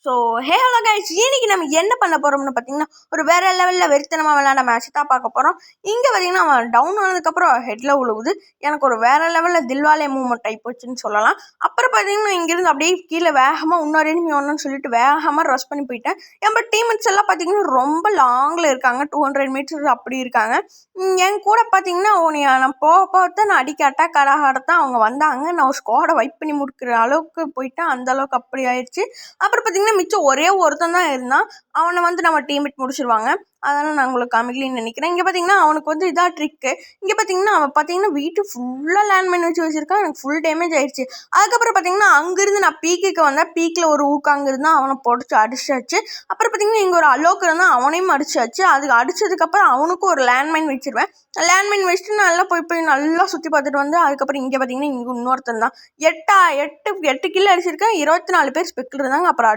So hello guys, இன்னைக்கு நம்ம என்ன பண்ண போகிறோம்னு பார்த்தீங்கன்னா, ஒரு வேறு லெவலில் வெறித்தனமாக விளையாட மேட்ச் தான் பார்க்க போகிறோம். இங்கே பார்த்தீங்கன்னா அவன் டவுன் ஆனதுக்கப்புறம் ஹெட்டில் விழுவுது. எனக்கு ஒரு வேறு லெவலில் தில்வாலே மூவ்மெண்ட் ஆகி போச்சுன்னு சொல்லலாம். அப்புறம் பார்த்தீங்கன்னா இங்கேருந்து அப்படியே கீழே வேகமாக இன்னொரு எனிமி ஒன்றுன்னு சொல்லிட்டு வேகமாக ரஷ் பண்ணி போயிட்டேன். நம்ம டீம்மேட்ஸ் எல்லாம் பார்த்தீங்கன்னா ரொம்ப லாங்கில் இருக்காங்க, 200 மீட்டர்ஸ் அப்படி இருக்காங்க. என் கூட பார்த்தீங்கன்னா நான் போக நான் அடிக்க அட்டாக் ஆடத்தான் அவங்க வந்தாங்க. நான் ஸ்குவாடை வைப் பண்ணி முடிக்கிற அளவுக்கு போயிட்டேன். அந்த அளவுக்கு அப்படி ஆயிடுச்சு. அப்புறம் பார்த்தீங்கன்னா மிச்சம் ஒரே ஒருத்தன் தான் இருந்தான். அவனை நம்ம டீம்மேட் முடிச்சிருவாங்க. அதனால் நான் உங்களுக்கு காமிக்கலன்னு நினைக்கிறேன். இங்கே பார்த்தீங்கன்னா அவனுக்கு இதாக ட்ரிக்கு. இங்கே பார்த்தீங்கன்னா அவன் வீட்டு ஃபுல்லாக லேண்ட்மைன் வச்சு வச்சுருக்கான். எனக்கு ஃபுல் டேமேஜ் ஆயிடுச்சு. அதுக்கப்புறம் பார்த்தீங்கன்னா அங்கேருந்து நான் பீக்குக்கு வந்தேன். பீக்கில் ஒரு ஊக்காங்க இருந்தால் அவனை போட்டு அடிச்சாச்சு. அப்புறம் பார்த்தீங்கன்னா இங்கே ஒரு அலோக்கு இருந்தால் அவனையும் அடிச்சாச்சு. அதுக்கு அடித்ததுக்கப்புறம் அவனுக்கும் ஒரு லேண்ட்மைன் வச்சுருவேன். லேண்ட்மைன் வச்சுட்டு நல்லா போய் நல்லா சுற்றி பார்த்துட்டு வந்து அதுக்கப்புறம் இங்கே பார்த்தீங்கன்னா இங்கே இன்னொருத்தன் தான் 8 கிலோ அடிச்சிருக்கேன். 24 பேர் ஸ்பெக்கில் இருந்தாங்க. அப்புறம்